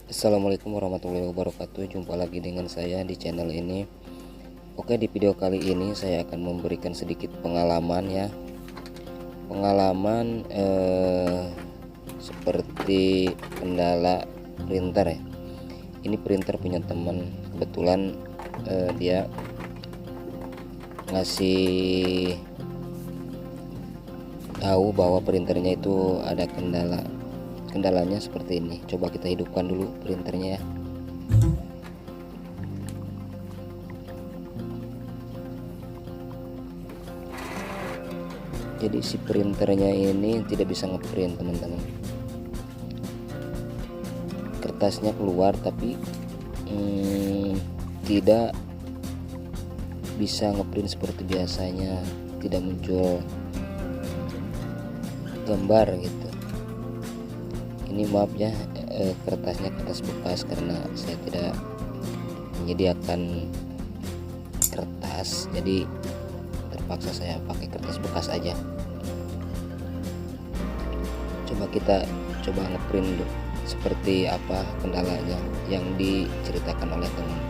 Assalamualaikum warahmatullahi wabarakatuh. Jumpa lagi dengan saya di channel ini. Oke, di video kali ini saya akan memberikan sedikit pengalaman ya. Pengalaman seperti kendala printer ya. Ini printer punya teman, kebetulan dia ngasih tahu bahwa printernya itu ada kendalanya seperti ini. Coba kita hidupkan dulu printernya ya. Jadi si printernya ini tidak bisa ngeprint teman-teman. Kertasnya keluar tapi tidak bisa ngeprint seperti biasanya, tidak muncul gambar gitu. Ini maaf ya, kertasnya kertas bekas karena saya tidak menyediakan kertas, jadi terpaksa saya pakai kertas bekas aja. Kita coba ngeprint seperti apa kendalanya yang diceritakan oleh teman.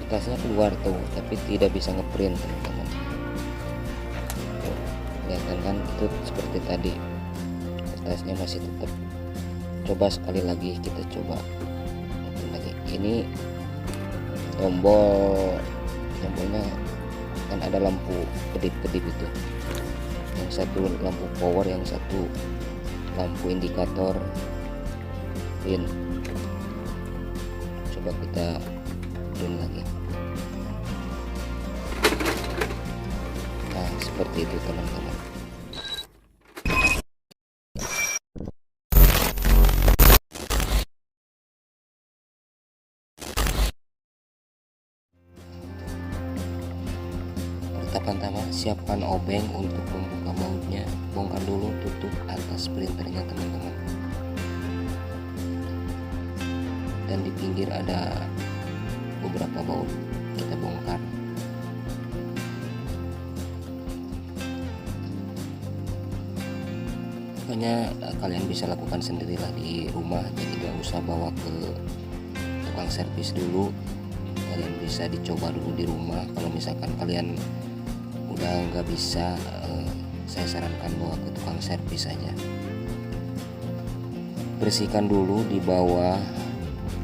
Kertasnya keluar tuh tapi tidak bisa ngeprint teman-teman. Kelihatan kan itu seperti tadi, kertasnya masih tetap. Coba sekali lagi, kita coba lagi. Ini tombolnya kan ada lampu kedip-kedip itu, yang satu lampu power, yang satu lampu indikator pin. Coba kita print lagi. Nah seperti itu teman-teman. Pertama-tama siapkan obeng untuk membuka bautnya. Bongkar dulu tutup atas printernya teman-teman, dan di pinggir ada beberapa baut, kita bongkar. Pokoknya kalian bisa lakukan sendirilah di rumah, jadi gak usah bawa ke tukang servis dulu. Kalian bisa dicoba dulu di rumah. Kalau misalkan kalian udah nggak bisa, saya sarankan bawa ke tukang servis saja. Bersihkan dulu di bawah,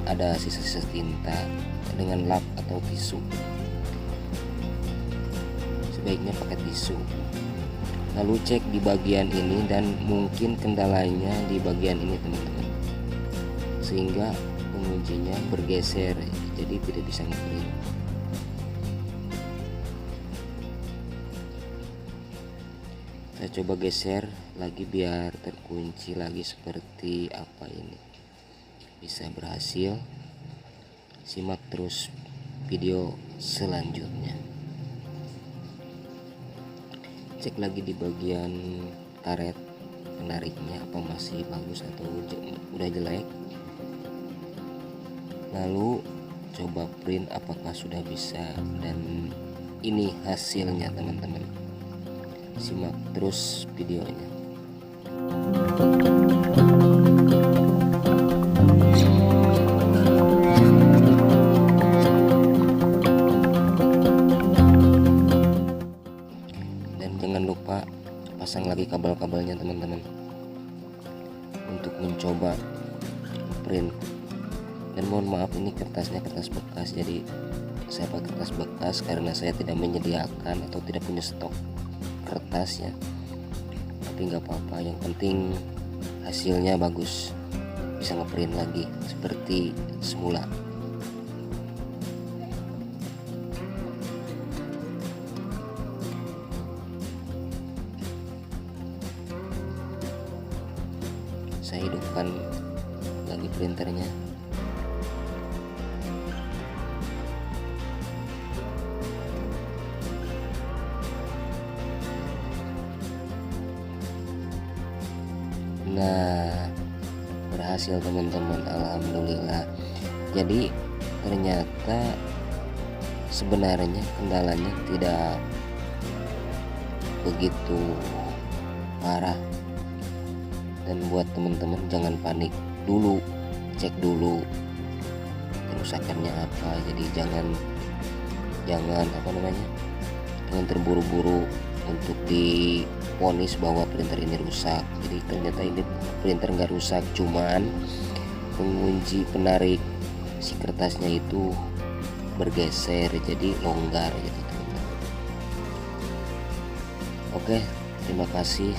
ada sisa-sisa tinta dengan lap atau tisu. Sebaiknya pakai tisu. Lalu cek di bagian ini, dan mungkin kendalanya di bagian ini teman-teman, sehingga penguncinya bergeser jadi tidak bisa ngeprint. Saya coba geser lagi biar terkunci lagi seperti apa ini. Bisa berhasil. Simak terus video selanjutnya. Cek lagi di bagian karet penariknya apa masih bagus atau udah jelek. Lalu coba print apakah sudah bisa, dan ini hasilnya teman-teman. Simak terus videonya. Dan jangan lupa pasang lagi kabel-kabelnya teman-teman untuk mencoba print. Dan mohon maaf, ini kertasnya kertas bekas, jadi saya pakai kertas bekas karena saya tidak menyediakan atau tidak punya stok kertasnya. Tapi nggak apa-apa, yang penting hasilnya bagus, bisa ngeprint lagi seperti semula. Saya hidupkan lagi printernya. Nah berhasil teman-teman, alhamdulillah. Jadi ternyata sebenarnya kendalanya tidak begitu parah, dan buat teman-teman jangan panik dulu, cek dulu kerusakannya apa. Jadi jangan jangan terburu-buru untuk divonis bahwa printer ini rusak. Jadi ternyata ini printer nggak rusak, cuman pengunci penarik si kertasnya itu bergeser, jadi longgar gitu teman-teman. Oke, terima kasih.